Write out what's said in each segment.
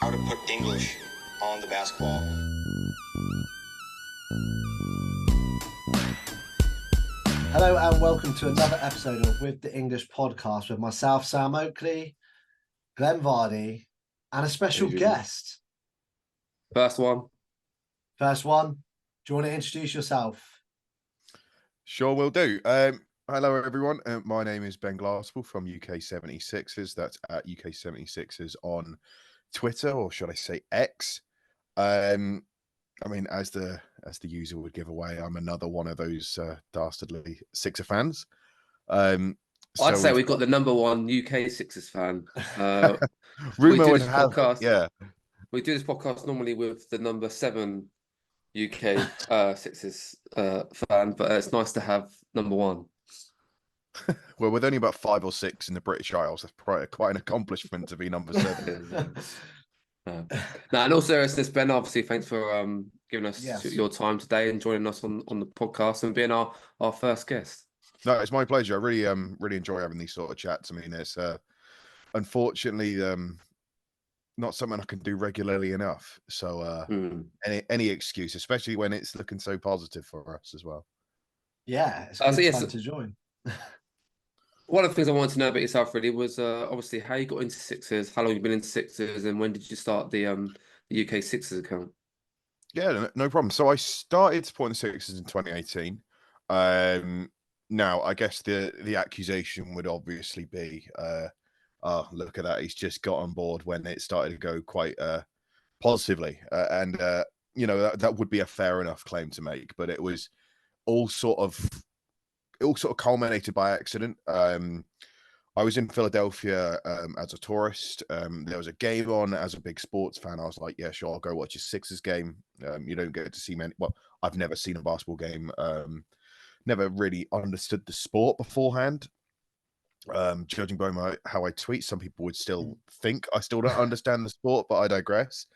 how to put English on the basketball. Hello and welcome to another episode of With the English podcast with myself, Sam Oakley, Glen Vardy, and a special guest. First one. Do you want to introduce yourself? Sure, will do. Hello, everyone. My name is Ben Glasspool from UK76ers. That's at UK76ers on Twitter, or should I say X? I mean, as the user would give away, I'm another one of those dastardly Sixer fans. I'd say we've got the number one UK Sixers fan. Rumor would have it, yeah. We do this podcast normally with the number 7 UK Sixers fan, but it's nice to have number one. Well, with only about 5 or 6 in the British Isles, that's probably quite an accomplishment to be number 7. Now, in all seriousness, Ben, obviously, thanks for giving us your time today and joining us on the podcast and being our first guest. No, it's my pleasure. I really enjoy having these sort of chats. I mean, it's unfortunately not something I can do regularly enough. So any excuse, especially when it's looking so positive for us as well. Yeah, it's good fun to join. One of the things I wanted to know about yourself really was obviously how you got into Sixers, how long you've been in Sixers, and when did you start the UK Sixers account? Yeah, no problem. So I started supporting the Sixers in 2018. Now, I guess the accusation would obviously be, oh, look at that, he's just got on board when it started to go quite positively. And you know, that would be a fair enough claim to make, but it was all sort of culminated by accident. I was in Philadelphia as a tourist. There was a game on. As a big sports fan, I was like, yeah, sure, I'll go watch a Sixers game. You don't get to see many. Well, I've never seen a basketball game. Never really understood the sport beforehand. Judging by how I tweet, some people would still think I still don't understand the sport, but I digress.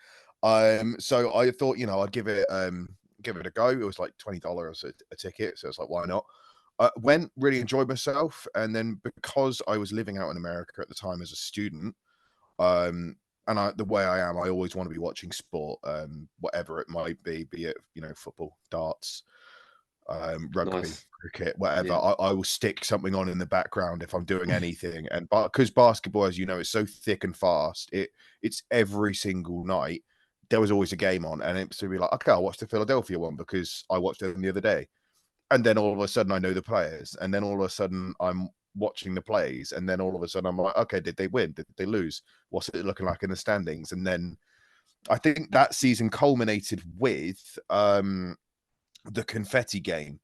So I thought, you know, I'd give it a go. It was like $20 a ticket, so it's like, why not? Went, really enjoyed myself, and then because I was living out in America at the time as a student, and the way I am, I always want to be watching sport, whatever it might be it, you know, football, darts, rugby, cricket, whatever. Yeah. I will stick something on in the background if I'm doing anything, and because basketball, as you know, is so thick and fast, it's every single night. There was always a game on, and it's to be like, okay, I'll watch the Philadelphia one because I watched them the other day. And then all of a sudden I know the players, and then all of a sudden I'm watching the plays, and then all of a sudden I'm like, okay, did they win? Did they lose? What's it looking like in the standings? And then I think that season culminated with the confetti game.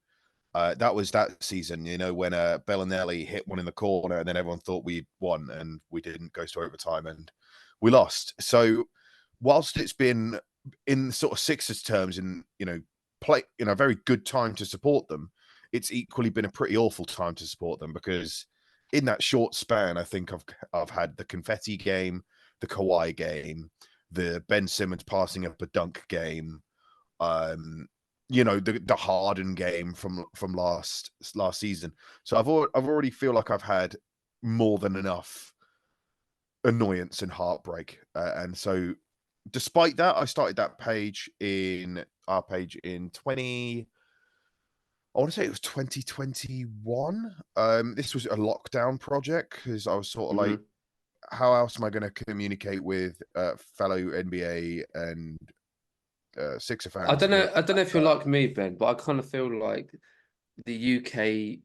That was that season, you know, when Bellinelli hit one in the corner, and then everyone thought we won, and we didn't, go to overtime, and we lost. So whilst it's been in sort of Sixers terms, in, you know, play in a very good time to support them, it's equally been a pretty awful time to support them, because in that short span, I think I've had the confetti game, the Kawhi game, the Ben Simmons passing up a dunk game, you know, the Harden game from last season. So I've already feel like I've had more than enough annoyance and heartbreak, and so despite that, I started that page in our page in I want to say it was 2021. This was a lockdown project, because I was sort of like, how else am I going to communicate with fellow NBA and Sixer fans? I don't know if you're like me, Ben, but I kind of feel like the UK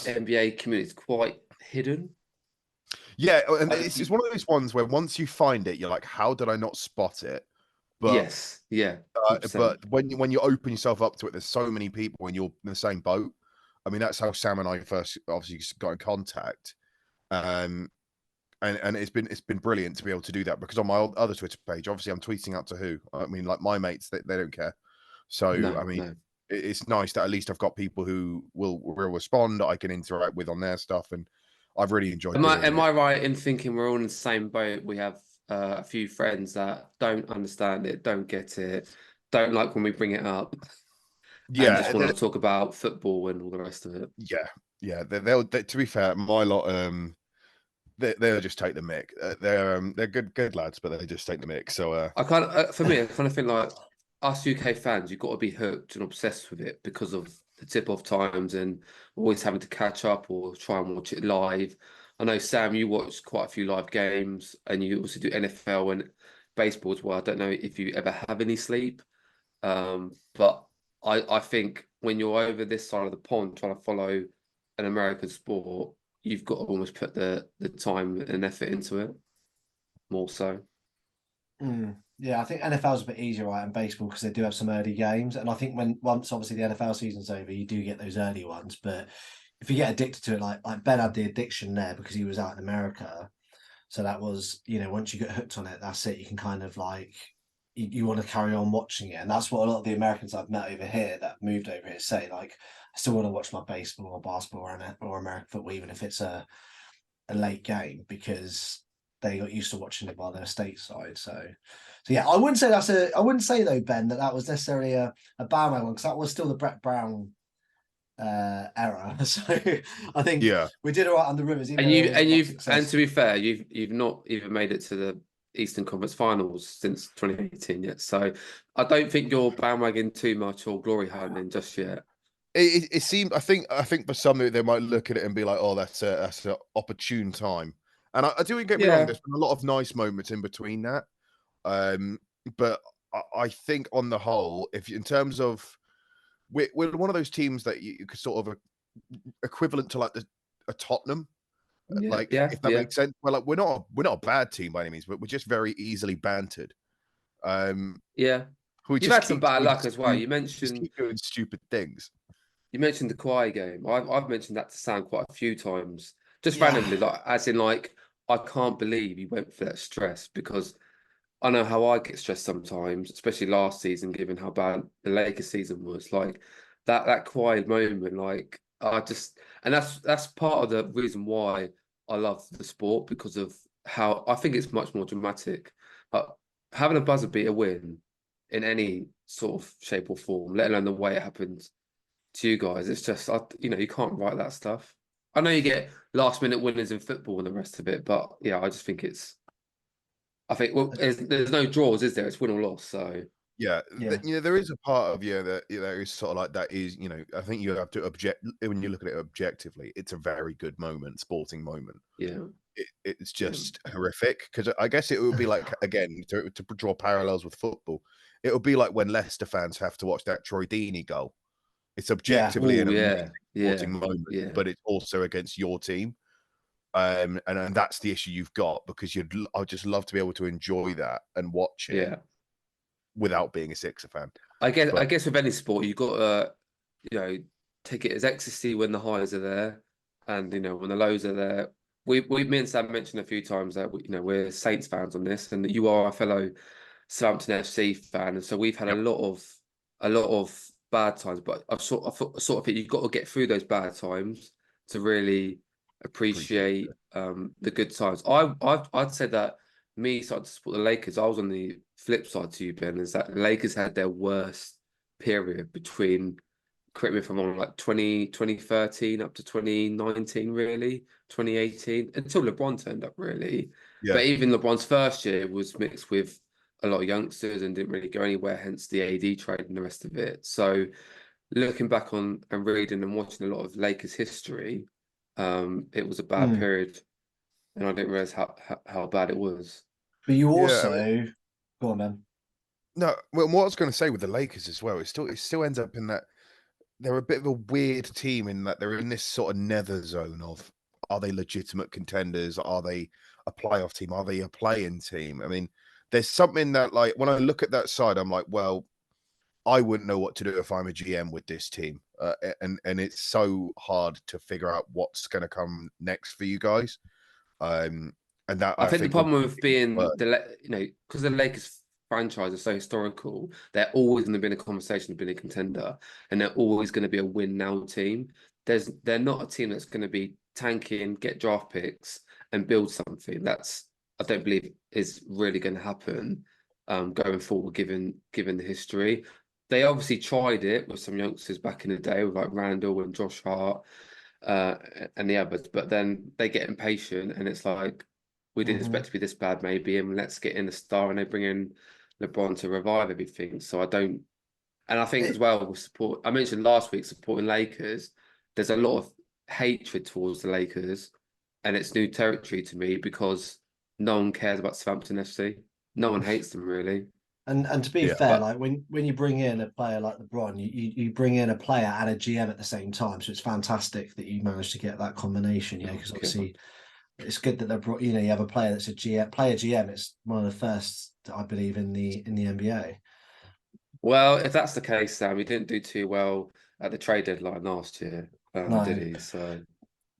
NBA community is quite hidden. Yeah, and it's one of those ones where once you find it, you're like, how did I not spot it? But yes, yeah. But when you open yourself up to it, there's so many people and you're in the same boat. I mean, that's how Sam and I first obviously got in contact. And it's been brilliant to be able to do that, because on my other Twitter page, obviously I'm tweeting out to who? I mean, like my mates, they don't care. So it's nice that at least I've got people who will respond, I can interact with on their stuff, and I've really enjoyed it. Am I right in thinking we're all in the same boat? We have a few friends that don't understand it, don't get it, don't like when we bring it up. Yeah, and just want to talk about football and all the rest of it. Yeah. They'll to be fair, my lot, they'll just take the mick. They're good lads, but they just take the mick. So I kind of, for me, I kind of feel like us UK fans, you've got to be hooked and obsessed with it because of the tip-off times and always having to catch up or try and watch it live. I know, Sam, you watch quite a few live games and you also do NFL and baseball as well. I don't know if you ever have any sleep, but I think when you're over this side of the pond trying to follow an American sport, you've got to almost put the time and effort into it more so. Yeah, I think NFL's a bit easier, right, in baseball because they do have some early games, and I think once obviously the NFL season's over, you do get those early ones. But if you get addicted to it, like Ben had the addiction there because he was out in America, so that was, once you get hooked on it, that's it. You can kind of like you want to carry on watching it, and that's what a lot of the Americans I've met over here that moved over here say. Like, I still want to watch my baseball or basketball or American football, even if it's a late game, because they got used to watching it while they were stateside. So yeah, I wouldn't say though, Ben, that was necessarily a bandwagon one, because that was still the Brett Brown era. So I think we did all right on the Rivers. And to be fair, you've not even made it to the Eastern Conference Finals since 2018 yet. So I don't think you're bandwagon too much or glory hunting just yet. It seemed. I think for some they might look at it and be like, "Oh, that's an opportune time." And I do get me wrong. There's been a lot of nice moments in between that. But I think on the whole, if in terms of we're one of those teams that you could sort of equivalent to like a Tottenham, if that makes sense. Well, like we're not a bad team by any means, but we're just very easily bantered. You've had some bad luck as well. You mentioned keep doing stupid things. You mentioned the Kawhi game. I've mentioned that to Sam quite a few times, just randomly, as in I can't believe he went for that stress, because I know how I get stressed sometimes, especially last season, given how bad the Lakers season was. Like that Kawhi moment, and that's part of the reason why I love the sport, because of how I think it's much more dramatic. But having a buzzer beater win in any sort of shape or form, let alone the way it happens to you guys, it's just you can't write that stuff. I know you get last minute winners in football and the rest of it, but yeah, I just think there's no draws, is there? It's win or loss. So there is a part of that there is sort of like that is I think you have to when you look at it objectively. It's a very good moment, sporting moment. It's just horrific, because I guess it would be like, again, to draw parallels with football, it would be like when Leicester fans have to watch that Troy Deeney goal. It's objectively an amazing sporting moment, but it's also against your team. And that's the issue you've got, because I'd just love to be able to enjoy that and watch it without being a Sixer fan. I guess with any sport, you've got to, take it as ecstasy when the highs are there, and when the lows are there. Me and Sam mentioned a few times that we're Saints fans on this, and that you are a fellow Southampton FC fan, and so we've had a lot of bad times, but I sort of think you've got to get through those bad times to really appreciate the good times. I'd say that me starting to support the Lakers, I was on the flip side to you, Ben, is that the Lakers had their worst period between, correct me if I'm wrong, like 2013 up to 2019, really, 2018, until LeBron turned up, really. But even LeBron's first year was mixed with a lot of youngsters and didn't really go anywhere, hence the AD trade and the rest of it. So looking back on and reading and watching a lot of Lakers history, it was a bad period, and I didn't realize how bad it was. But you also go on, man. No, well, what I was going to say with the Lakers as well, it still ends up in that they're a bit of a weird team, in that they're in this sort of nether zone of, are they legitimate contenders? Are they a playoff team? Are they a play-in team? I mean, there's something that, like, when I look at that side, I'm like, well, I wouldn't know what to do if I'm a GM with this team. And it's so hard to figure out what's going to come next for you guys. And that I think the problem with being because the Lakers franchise is so historical, they're always going to be in a conversation of being a contender, and they're always going to be a win now team. They're not a team that's going to be tanking, get draft picks, and build something. I don't believe is really going to happen going forward, given the history. They obviously tried it with some youngsters back in the day, with like Randall and Josh Hart. and the others, but then they get impatient, and it's like we didn't expect to be this bad, maybe, and let's get in the star, and they bring in LeBron to revive everything. So I don't, and I think as well with support. I mentioned last week supporting Lakers. There's a lot of hatred towards the Lakers, and it's new territory to me because no one cares about Southampton FC. No one hates them really. And to be fair, like when you bring in a player like LeBron, you bring in a player and a GM at the same time. So it's fantastic that you managed to get that combination, because obviously it's good that they're brought, you have a player that's a GM. It's one of the first, I believe, in the NBA. Well, if that's the case, Sam, he didn't do too well at the trade deadline last year, No. did he? So,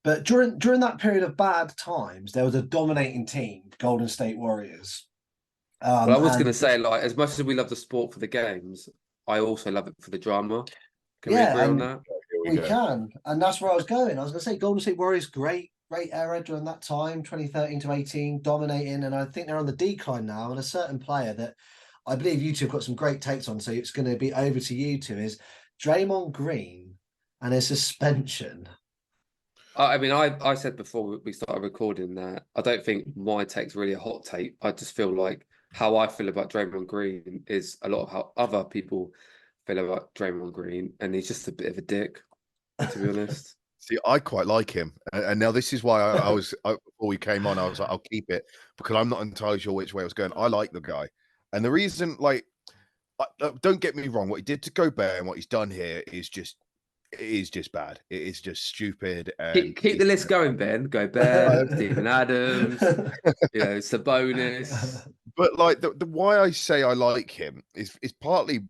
but during that period of bad times, there was a dominating team, Golden State Warriors. well, I was going to say, like, as much as we love the sport for the games, I also love it for the drama. Can we agree on that? We can, and that's where I was going. I was going to say Golden State Warriors, great era during that time, 2013 to 18, dominating, and I think they're on the decline now. And a certain player that I believe you two have got some great takes on, so it's going to be over to you two, is Draymond Green and his suspension. I mean, I said before we started recording that I don't think my take's really a hot take. I just feel like how I feel about Draymond Green is a lot of how other people feel about Draymond Green, and he's just a bit of a dick, to be honest. See, I quite like him, and now this is why I was before we came on. I was like, I'll keep it because I'm not entirely sure which way I was going. I like the guy, and the reason, like, don't get me wrong, what he did to Gobert and what he's done here is just bad. It is just stupid. And keep the list going, Ben. Gobert, Stephen Adams, Sabonis. But like the why I say I like him is partly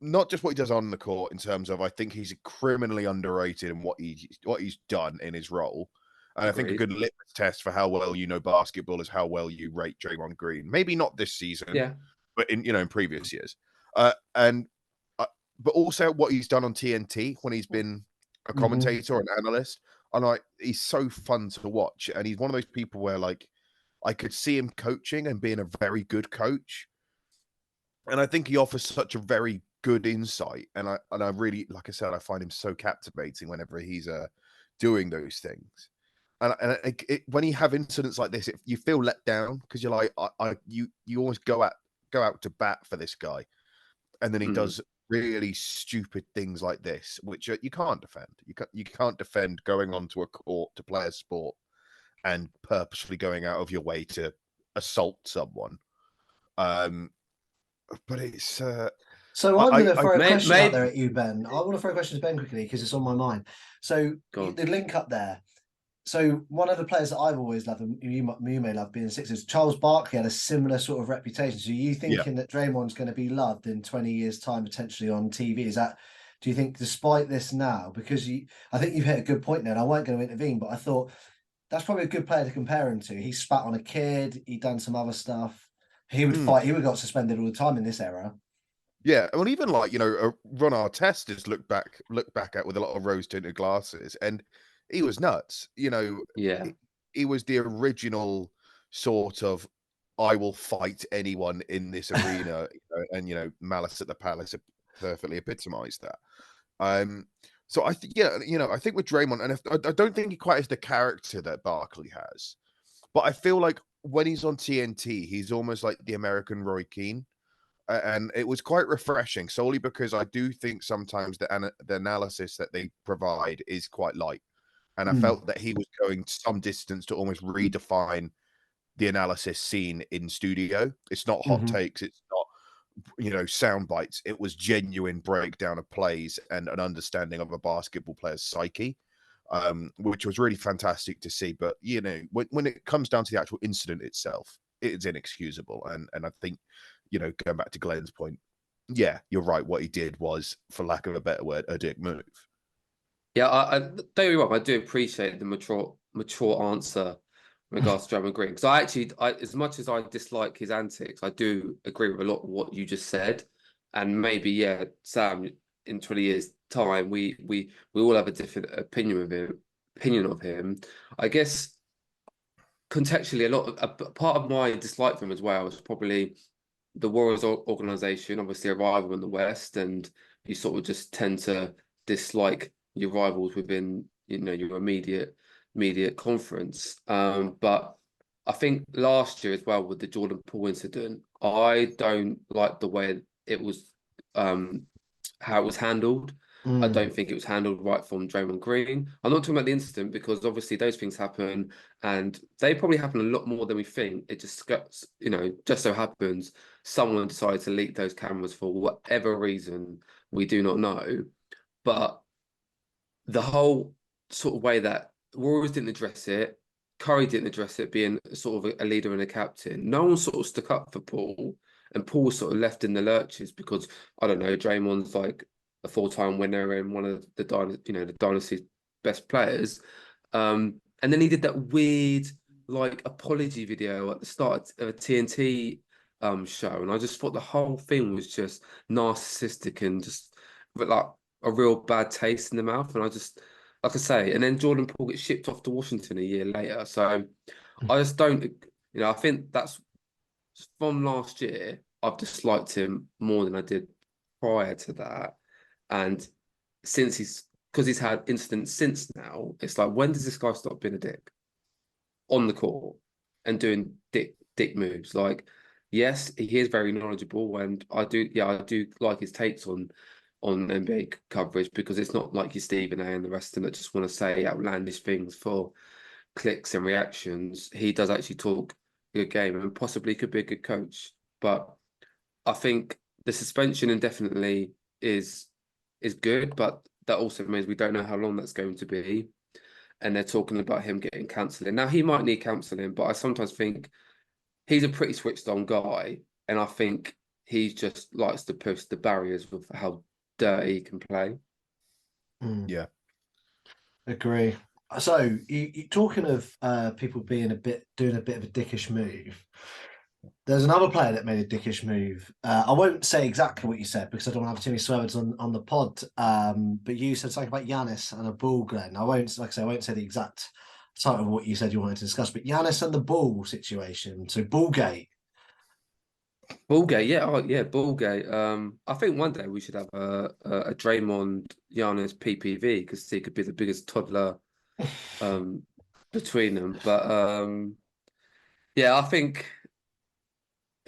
not just what he does on the court in terms of I think he's criminally underrated in what he's done in his role. And I think a good litmus test for how well you know basketball is how well you rate Draymond Green. Maybe not this season, but in previous years. But also what he's done on TNT when he's been a commentator or an analyst. And like he's so fun to watch. And he's one of those people where like I could see him coaching and being a very good coach. And I think he offers such a very good insight. And I really, like I said, I find him so captivating whenever he's doing those things. And when you have incidents like this, you feel let down because you're like, you always go out to bat for this guy, and then he does really stupid things like this, which you can't defend. You can't defend going onto a court to play a sport and purposefully going out of your way to assault someone. But it's so I'm going to throw a question out there at you, Ben. I want to throw a question to Ben quickly because it's on my mind. So the link up there. So one of the players that I've always loved, and you may love being Sixers, Charles Barkley had a similar sort of reputation. So you thinking that Draymond's going to be loved in 20 years' time potentially on TV? Do you think despite this now, because I think you've hit a good point there, and I weren't going to intervene, but I thought that's probably a good player to compare him to. He spat on a kid, he'd done some other stuff. He would fight, he would got suspended all the time in this era. Yeah, well, even like Ron Artest is looked back at with a lot of rose-tinted glasses, and he was nuts. He was the original sort of I will fight anyone in this arena, and Malice at the Palace perfectly epitomized that. So I think I think with Draymond, and I don't think he quite has the character that Barkley has, but I feel like when he's on TNT, he's almost like the American Roy Keane. And it was quite refreshing, solely because I do think sometimes the analysis that they provide is quite light. And I felt that he was going some distance to almost redefine the analysis scene in studio. It's not hot takes. It's not, sound bites. It was genuine breakdown of plays and an understanding of a basketball player's psyche, which was really fantastic to see. But, when it comes down to the actual incident itself, it's inexcusable. And I think, going back to Glen's point, yeah, you're right. What he did was, for lack of a better word, a dick move. Yeah, I don't get me wrong. I do appreciate the mature answer in regards to Draymond Green, because I as much as I dislike his antics, I do agree with a lot of what you just said. And maybe, Sam, in 20 years' time, we all have a different opinion of him. I guess contextually, a part of my dislike for him as well was probably the Warriors organization, obviously a rival in the West, and you sort of just tend to dislike your rivals within your immediate conference. But I think last year as well with the Jordan Poole incident, I don't like the way it was how it was handled. I don't think it was handled right from Draymond Green. I'm not talking about the incident because obviously those things happen and they probably happen a lot more than we think. It just just so happens someone decided to leak those cameras for whatever reason we do not know. But the whole sort of way that Warriors didn't address it, Curry didn't address it, being sort of a leader and a captain. No one sort of stuck up for Paul, and Paul was sort of left in the lurches because I don't know, Draymond's like a full-time winner and one of the dynasty's best players. And then he did that weird like apology video at the start of a TNT show, and I just thought the whole thing was just narcissistic and just like a real bad taste in the mouth. And I just, like I say, and then Jordan Poole gets shipped off to Washington a year later. So I just don't, I think that's from last year. I've disliked him more than I did prior to that. And because he's had incidents since now, it's like, when does this guy stop being a dick on the court and doing dick moves? Like, yes, he is very knowledgeable, and I do like his takes on NBA coverage because it's not like your Stephen A and the rest of them that just want to say outlandish things for clicks and reactions. He does actually talk a good game and possibly could be a good coach. But I think the suspension indefinitely is good, but that also means we don't know how long that's going to be. And they're talking about him getting counselling. Now, he might need counselling, but I sometimes think he's a pretty switched on guy. And I think he just likes to push the barriers with how dirty he can play. Yeah. Agree. So you talking of people doing a bit of a dickish move. There's another player that made a dickish move. I won't say exactly what you said because I don't want to have too many swear words on the pod. But you said something about Giannis and a ball, Glen. I won't say the exact title of what you said you wanted to discuss, but Giannis and the ball situation. So Ballgate. Ballgate, yeah, Ballgate. I think one day we should have a Draymond Giannis PPV because he could be the biggest toddler between them. But yeah, I think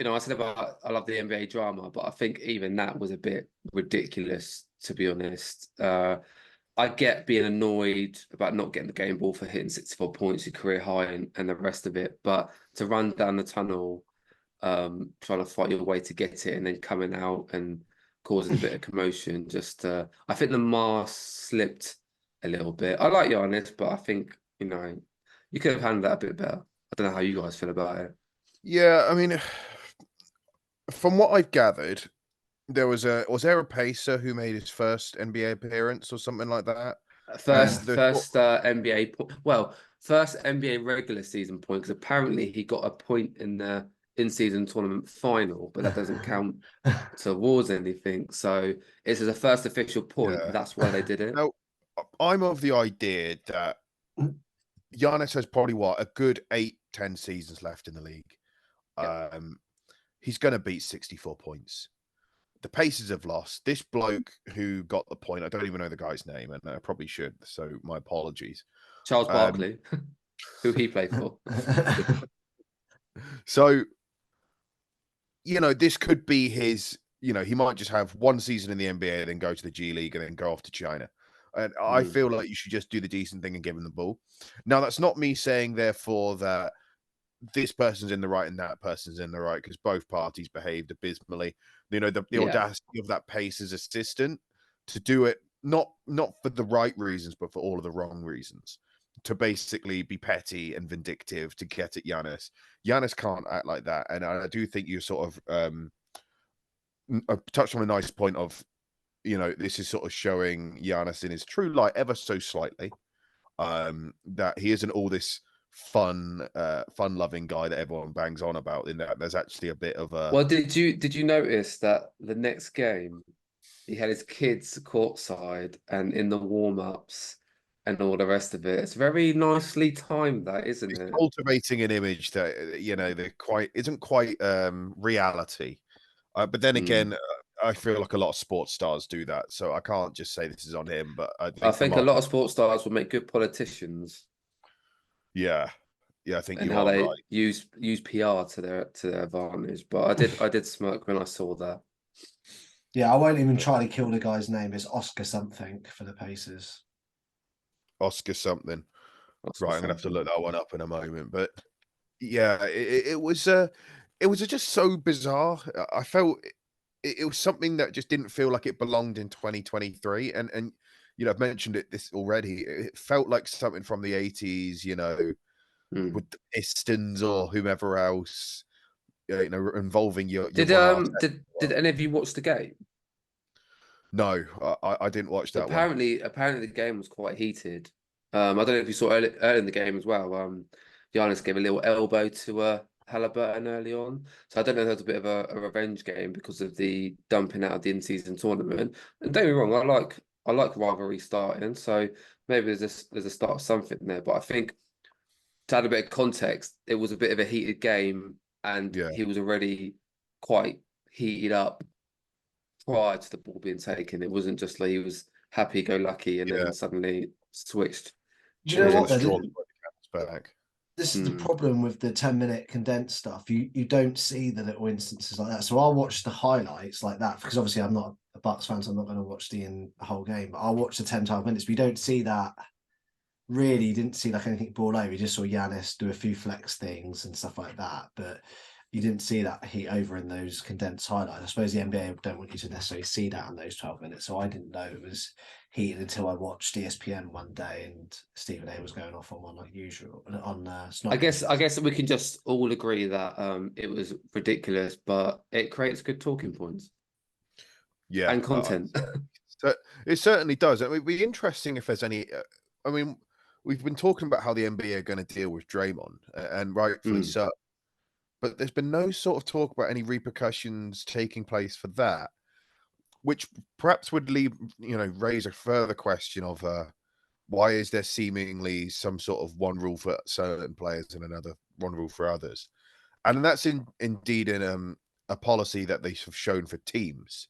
I said about I love the NBA drama, but I think even that was a bit ridiculous, to be honest. I get being annoyed about not getting the game ball for hitting 64 points, your career high, and the rest of it. But to run down the tunnel, trying to fight your way to get it, and then coming out and causing a bit of commotion, I think the mask slipped a little bit. I like Giannis, but I think you could have handled that a bit better. I don't know how you guys feel about it. Yeah, I mean, from what I've gathered, was there a pacer who made his first NBA appearance or something like that? First NBA first NBA regular season point, because apparently he got a point in the in-season tournament final, but that doesn't count towards anything. So it's as a first official point. Yeah. That's why they did it. Now, I'm of the idea that Giannis has probably a good 8-10 seasons left in the league. Yeah. He's going to beat 64 points. The Pacers have lost. This bloke who got the point, I don't even know the guy's name, and I probably should, so my apologies. Charles Barkley, who he played for. So, this could be his, he might just have one season in the NBA, then go to the G League, and then go off to China. And I feel like you should just do the decent thing and give him the ball. Now, that's not me saying, therefore, that this person's in the right and that person's in the right, because both parties behaved abysmally. The audacity of that Pacers assistant to do it not for the right reasons, but for all of the wrong reasons, to basically be petty and vindictive to get at Giannis. Giannis can't act like that, and I do think you sort of touched on a nice point of, this is sort of showing Giannis in his true light ever so slightly, that he isn't all this fun-loving guy that everyone bangs on about. In that, there's actually a bit of a. Well, did you notice that the next game he had his kids courtside and in the warm-ups and all the rest of it? It's very nicely timed, that, isn't it? Cultivating an image that isn't quite reality. But then again, I feel like a lot of sports stars do that, so I can't just say this is on him. But I I think think a lot of sports stars would make good politicians, yeah, I think and you how are they right. use PR to their advantage. But I did smirk when I saw that. Yeah, I won't even try to kill the guy's name. It's Oscar something for the Pacers. Oscar something. That's Right, I'm gonna have to something. look that one up in a moment. But yeah, it was just so bizarre. I felt it was something that just didn't feel like it belonged in 2023. And I've mentioned this already. It felt like something from the 80s, Mm. with the Pistons or whomever else, involving your Did one Arteta. did any of you watch the game? No, I didn't watch So that one. apparently the game was quite heated. I don't know if you saw early in the game as well. Giannis gave a little elbow to Halliburton early on. So I don't know if that was a bit of a revenge game because of the dumping out of the in-season tournament. And don't get me wrong, I like rivalry starting. So maybe there's a start of something there. But I think to add a bit of context, it was a bit of a heated game, and Yeah, he was already quite heated up prior to the ball being taken. It wasn't just like he was happy-go-lucky and yeah. then suddenly switched. Do It you know wasn't what? the It, Though? straw that broke the camel's back. This is the problem with the 10-minute condensed stuff. You don't see the little instances like that. So I'll watch the highlights like that because obviously I'm not a Bucks fan, so I'm not going to watch the whole game. But I'll watch the 10, 12 minutes. But you don't see that. Really, you didn't see like anything ball over. You just saw Giannis do a few flex things and stuff like that. But you didn't see that heat over in those condensed highlights. I suppose the NBA don't want you to necessarily see that in those 12 minutes. So I didn't know it was heated until I watched ESPN one day and Stephen A was going off on one like usual on I Snodgrass. guess we can just all agree that it was ridiculous, but it creates good talking points Yeah, and content. so it certainly does. It would be interesting if there's any. I mean, we've been talking about how the NBA are going to deal with Draymond, and rightfully Mm. so. But there's been no sort of talk about any repercussions taking place for that, which perhaps would raise a further question of why is there seemingly some sort of one rule for certain players and another one rule for others, and that's indeed in a policy that they have shown for teams.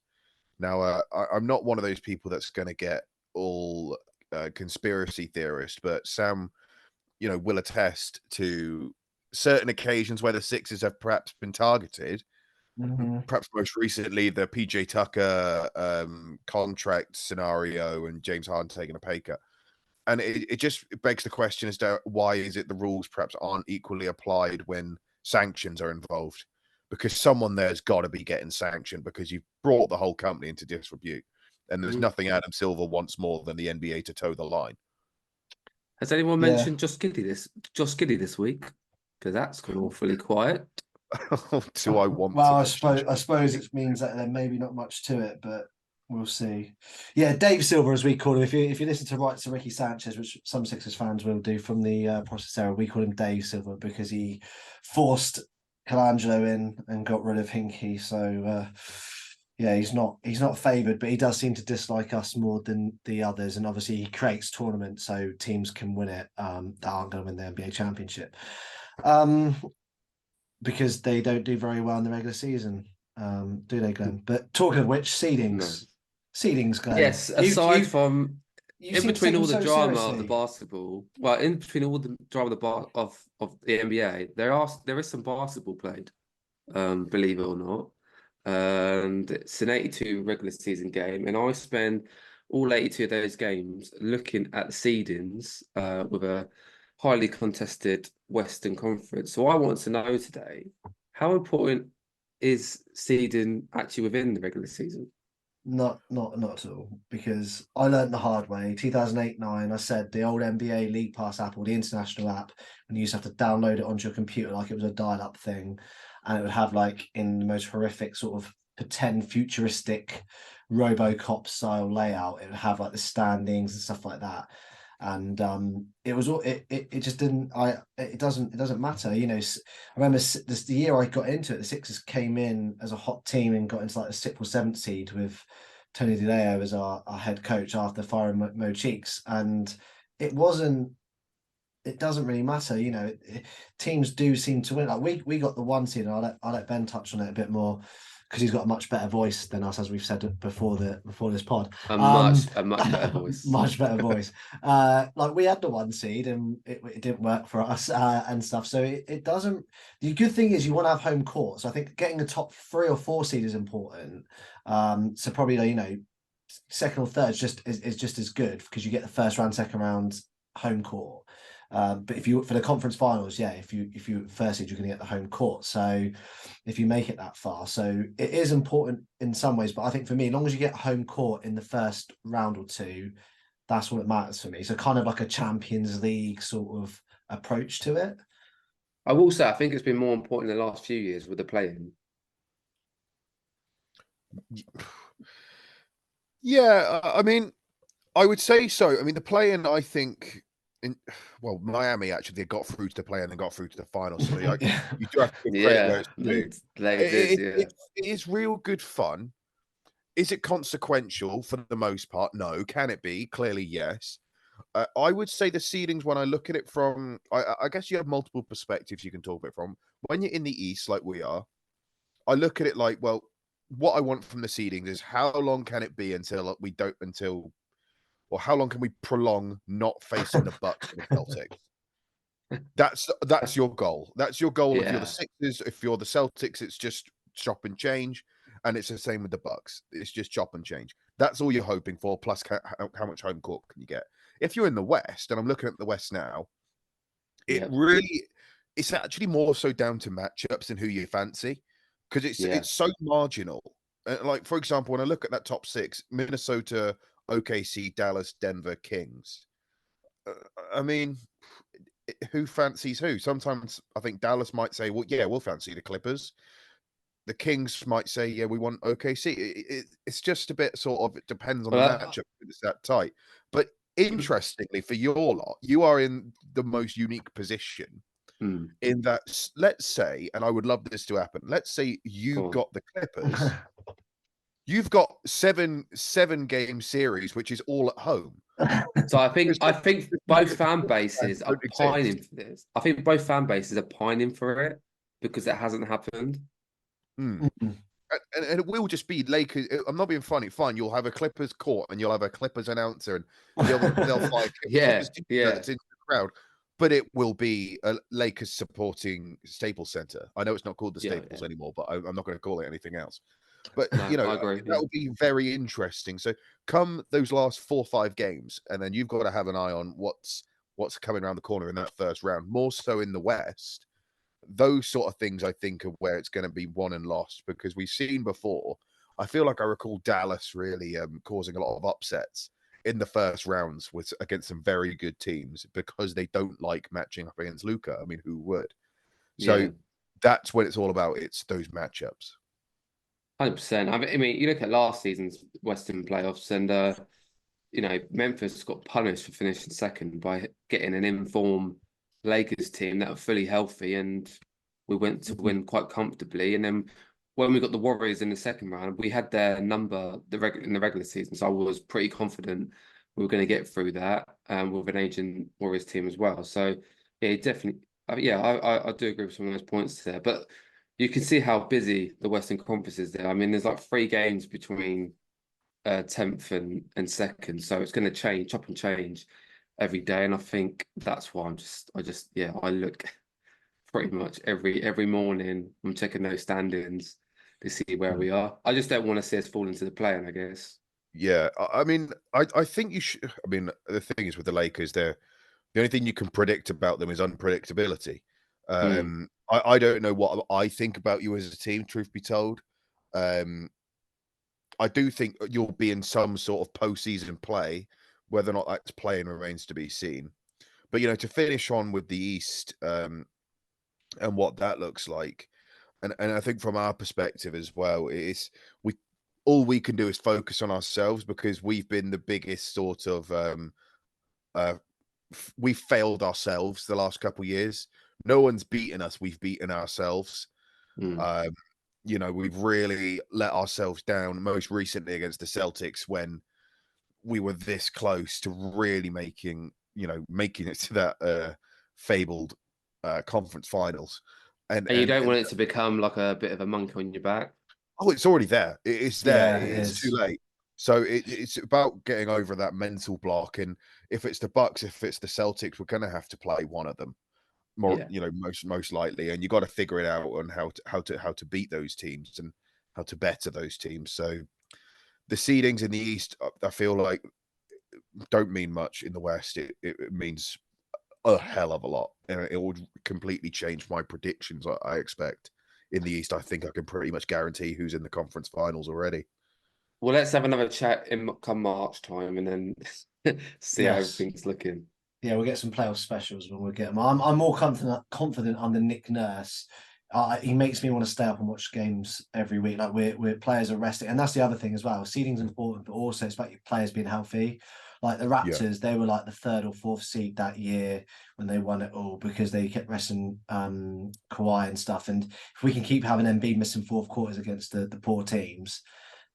Now, I'm not one of those people that's going to get all conspiracy theorist, but Sam, will attest to certain occasions where the Sixers have perhaps been targeted. Mm-hmm. Perhaps most recently, the PJ Tucker contract scenario and James Harden taking a pay cut. And it just begs the question as to why is it the rules perhaps aren't equally applied when sanctions are involved? Because someone there's got to be getting sanctioned because you've brought the whole company into disrepute. And there's nothing Adam Silver wants more than the NBA to toe the line. Has anyone Yeah. mentioned Josh Giddey this week? Because that's gone awfully quiet. Do I want Well, to I suppose it means that there may be not much to it, but we'll see. Yeah, Dave Silver, as we call him. If you listen to Rights to Ricky Sanchez, which some Sixers fans will do from the process era, we call him Dave Silver because he forced Colangelo in and got rid of Hinkie. So yeah, he's not favoured, but he does seem to dislike us more than the others. And obviously, he creates tournaments so teams can win it that aren't going to win the NBA championship. Because they don't do very well in the regular season, do they, Glenn? But talking of which, seedings, Glenn. Yes, aside from you in seem to take between all them the so drama of the seriously. basketball, well, in between all the drama of the NBA, there is some basketball played, believe it or not. And it's an 82 regular season game, and I spend all 82 of those games looking at the seedings with a highly contested Western Conference. So I want to know today, how important is seeding actually within the regular season? Not at all, because I learned the hard way. 2008-9, I said the old NBA League Pass app, or the international app, when you used to have to download it onto your computer like it was a dial-up thing, and it would have like in the most horrific sort of pretend futuristic RoboCop style layout. It would have like the standings and stuff like that. And it was all it just didn't it doesn't matter, I remember the year I got into it, the Sixers came in as a hot team and got into like the 6th or 7th seed with Tony DeLeo as our head coach after firing Mo Cheeks, and it doesn't really matter, teams do seem to win. Like we got the 1 seed, and I'll let Ben touch on it a bit more because he's got a much better voice than us, as we've said before this pod. A much better voice. Much better voice. Like we had the 1 seed and it didn't work for us and stuff. So it doesn't. The good thing is you want to have home court. So I think getting a top 3 or 4 seed is important. So probably, you know, second or third is just as good because you get the first round, second round home court. But if you for the conference finals, yeah, if you first seed, you're going to get the home court. So if you make it that far, so it is important in some ways. But I think for me, as long as you get home court in the first round or 2, that's what it matters for me. So kind of like a Champions League sort of approach to it. I will say, I think it's been more important in the last few years with the play-in. Yeah, I mean, I would say so. I mean, the play-in, I think, Miami actually they got through to the play-in and got through to the final. So you do have to give credit where it's due. It is real good fun. Is it consequential for the most part? No. Can it be? Clearly, yes. I would say the seedings, when I look at it from, I guess you have multiple perspectives you can talk about it from. When you're in the East, like we are, I look at it like, well, what I want from the seedings is how long can it be or how long can we prolong not facing the Bucks and the Celtics? That's your goal. That's your goal. If you're the Sixers, if you're the Celtics, it's just chop and change, and it's the same with the Bucks. It's just chop and change. That's all you're hoping for. Plus, how much home court can you get? If you're in the West, and I'm looking at the West now, it's actually more so down to matchups and who you fancy, because it's so marginal. Like, for example, when I look at that top 6, Minnesota, OKC, Dallas, Denver, Kings. I mean, who fancies who? Sometimes I think Dallas might say, well, yeah, we'll fancy the Clippers. The Kings might say, yeah, we want OKC. It's just a bit sort of, it depends on the matchup. It's that tight. But interestingly, for your lot, you are in the most unique position in that, let's say, and I would love this to happen, let's say you got the Clippers. You've got seven game series, which is all at home. So I think both fan bases are pining for this. I think both fan bases are pining for it because it hasn't happened. And it will just be Lakers. I'm not being funny. Fine, you'll have a Clippers court and you'll have a Clippers announcer, and they'll fly Clippers in the crowd. But it will be a Lakers supporting Staples Center. I know it's not called the Staples anymore, but I'm not going to call it anything else. But you know, that will be very interesting. So come those last 4 or 5 games, and then you've got to have an eye on what's coming around the corner in that first round. More so in the West, those sort of things I think are where it's going to be won and lost, because we've seen before. I feel like I recall Dallas really causing a lot of upsets in the first rounds against some very good teams because they don't like matching up against Luka. I mean, who would? So that's what it's all about. It's those matchups. 100%. I mean, you look at last season's Western playoffs, and you know, Memphis got punished for finishing second by getting an informed Lakers team that were fully healthy, and we went to win quite comfortably. And then when we got the Warriors in the second round, we had their number in the regular season, so I was pretty confident we were going to get through that with an aging Warriors team as well. So yeah, definitely, I do agree with some of those points there, but you can see how busy the Western Conference is there. I mean, there's like 3 games between 10th and 2nd, so it's going to chop and change every day. And I think that's why I look pretty much every morning. I'm checking those standings to see where we are. I just don't want to see us fall into the play-in, I guess. Yeah, I mean, I think you should. I mean, the thing is with the Lakers, the only thing you can predict about them is unpredictability. I don't know what I think about you as a team, truth be told. I do think you'll be in some sort of postseason play. Whether or not that's playing remains to be seen. But, you know, to finish on with the East and what that looks like, and I think from our perspective as well, all we can do is focus on ourselves, because we've been the biggest sort of we've failed ourselves the last couple of years. No one's beaten us. We've beaten ourselves. You know, we've really let ourselves down, most recently against the Celtics, when we were this close to really making it to that fabled conference finals. And you don't want it to become like a bit of a monkey on your back. Oh, it's already there. It's there. Yeah, it It's too is. late. So it's about getting over that mental block. And if it's the Bucks, if it's the Celtics, we're going to have to play one of them more, Yeah. most likely. And you got to figure it out on how to beat those teams and how to better those teams. So the seedings in the East, I feel like, don't mean much in the West. It means a hell of a lot, and it would completely change my predictions. I expect in the East. I think I can pretty much guarantee who's in the conference finals already. Well, let's have another chat in come March time, and then see how Yes. everything's looking. Yeah, we'll get some playoff specials when we get them. I'm more confident under Nick Nurse. He makes me want to stay up and watch games every week. Like we're players are resting, and that's the other thing as well. Seeding's important, but also it's about your players being healthy. Like the Raptors, they were like the 3rd or 4th seed that year when they won it all because they kept resting Kawhi and stuff. And if we can keep having Embiid missing 4th quarters against the poor teams,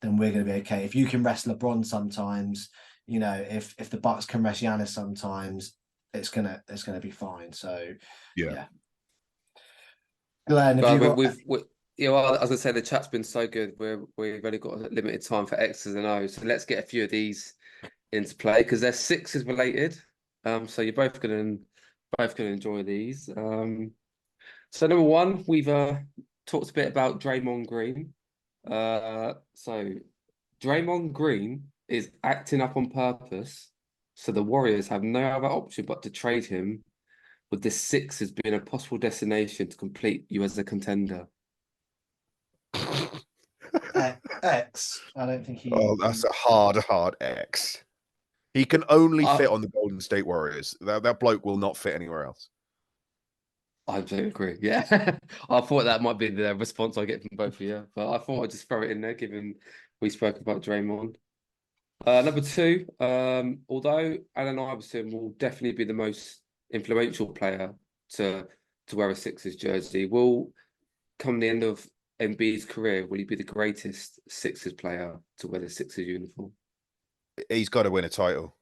then we're going to be okay. If you can rest LeBron sometimes, if the Bucks can rest Giannis sometimes, it's gonna be fine. So yeah. Glenn, have you got? Well, as I said, the chat's been so good. We've only got a limited time for X's and O's, so let's get a few of these into play because they're Sixers related. So you're both gonna enjoy these. So number one, we've talked a bit about Draymond Green. So Draymond Green is acting up on purpose, so the Warriors have no other option but to trade him, with the Sixers being a possible destination to complete you as a contender. X. I don't think he. Oh, that's a hard X. He can only fit on the Golden State Warriors. That bloke will not fit anywhere else. I do agree. Yeah, I thought that might be the response I get from both of you, but I thought I'd just throw it in there, given we spoke about Draymond. Number two, although Allen Iverson will definitely be the most influential player to wear a Sixers jersey, will come the end of Embiid's career, will he be the greatest Sixers player to wear the Sixers uniform? He's got to win a title.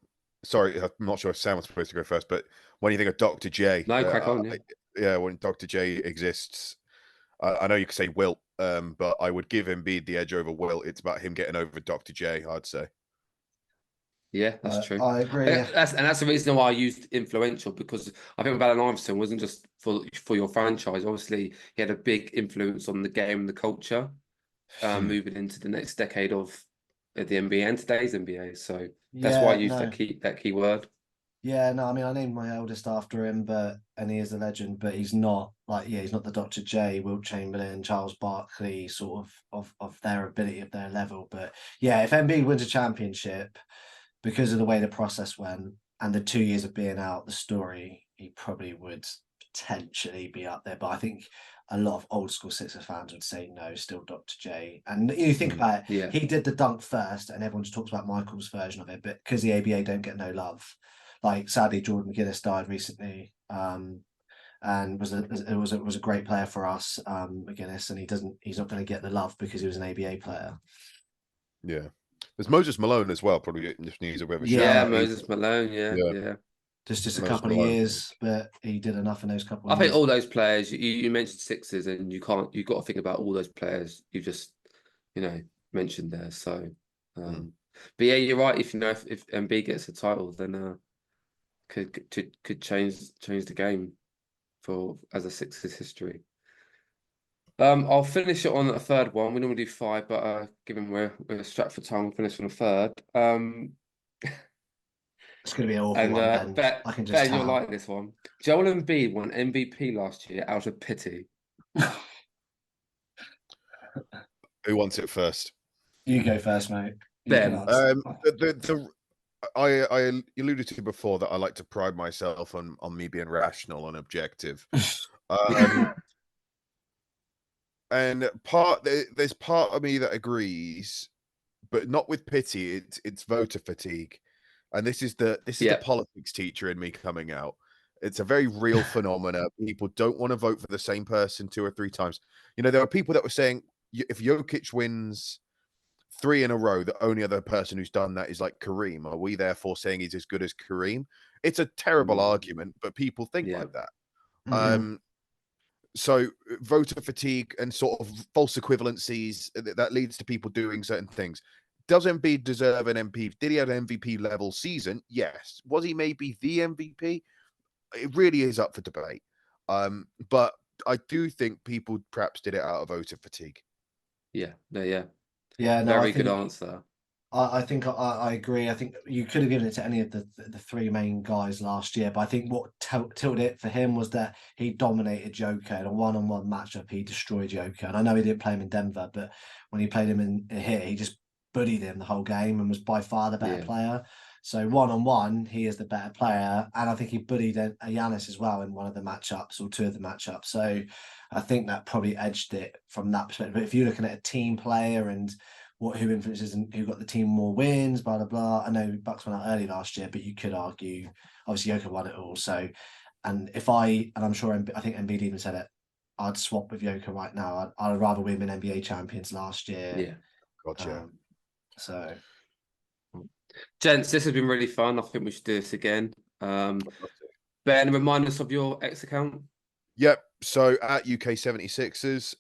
Sorry, I'm not sure if Sam was supposed to go first, but when you think of Dr. J, No, crack on. yeah, when Dr. J exists, I know you could say Wilt, but I would give Embiid the edge over Wilt. It's about him getting over Dr. J, I'd say. Yeah, that's true. I agree. That's the reason why I used influential, because I think Allen Iverson wasn't just for your franchise. Obviously, he had a big influence on the game and the culture, moving into the next decade of the NBA and today's NBA. So that's why I used that key word. Yeah, no, I mean, I named my eldest after him, and he is a legend, but he's not he's not the Dr. J, Wilt Chamberlain, Charles Barkley sort of their ability, of their level. But yeah, if Embiid wins a championship, because of the way the process went and the 2 years of being out, the story, he probably would potentially be up there. But I think a lot of old school Sixers fans would say no, still Dr. J. And you think about it, he did the dunk first, and everyone just talks about Michael's version of it, but because the ABA don't get no love. Like sadly, Jordan McGinnis died recently, and was a great player for us, McGinnis, and he's not going to get the love because he was an ABA player. Yeah. There's Moses Malone as well, probably just needs a bit of a shout. Moses Malone, yeah. Just a couple of years, but he did enough in those couple of years. I think all those players, you mentioned Sixers, and you've got to think about all those players you just, mentioned there. So, but yeah, you're right. If Embiid gets a title, then could change the game as a Sixers history. I'll finish it on a third one. We normally do 5, but given we're strapped for time, we'll finish on a third. It's going to be an awful one, Ben. I can just tell. You'll like this one. Joel Embiid won MVP last year out of pity. Who wants it first? You go first, mate. Ben. I alluded to before that I like to pride myself on me being rational and objective. And there's part of me that agrees, but not with pity. It's voter fatigue, and this is the politics teacher in me coming out. It's a very real phenomena. People don't want to vote for the same person 2 or 3 times. There are people that were saying if Jokic wins 3 in a row, the only other person who's done that is like Kareem. Are we therefore saying he's as good as Kareem? It's a terrible argument, but people think like that. So voter fatigue and sort of false equivalencies that leads to people doing certain things. Does Embiid deserve an MVP? Did he have an MVP level season? Yes. Was he maybe the MVP? It really is up for debate. But I do think people perhaps did it out of voter fatigue. Yeah, no, Yeah, no, very I good think answer. I think I agree. I think you could have given it to any of the three main guys last year, but I think what tilted it for him was that he dominated Joker in a one-on-one matchup. He destroyed Joker, and I know he didn't play him in Denver, but when he played him in here, he just bullied him the whole game and was by far the better Yeah. player. So one-on-one, he is the better player, and I think he bullied a Giannis as well in one of the matchups or two of the matchups. So I think that probably edged it from that perspective. But if you're looking at a team player and who influences and who got the team more wins, blah blah blah. I know Bucks went out early last year, but you could argue obviously Jokic won it all. So, and I'm sure I think Embiid even said it. I'd swap with Jokic right now. I'd rather win an NBA champions last year. Yeah. Gotcha. So, Gents, this has been really fun. I think we should do this again. Ben, remind us of your X account. Yep. So at UK76ers,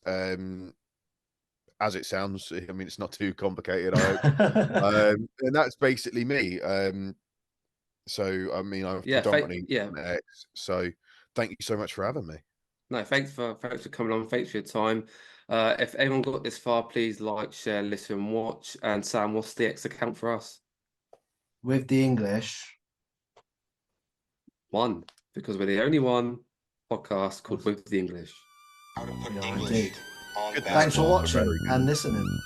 as it sounds, I mean, it's not too complicated, I hope. And that's basically me. So, I mean, I'm predominantly on X. So, thank you so much for having me. No, thanks for coming on. Thanks for your time. If anyone got this far, please like, share, listen, watch. And Sam, what's the X account for us? with the English. 1, because we're the only one podcast called With the English. How to put Yeah, English indeed. on the Thanks for basketball. watching and listening.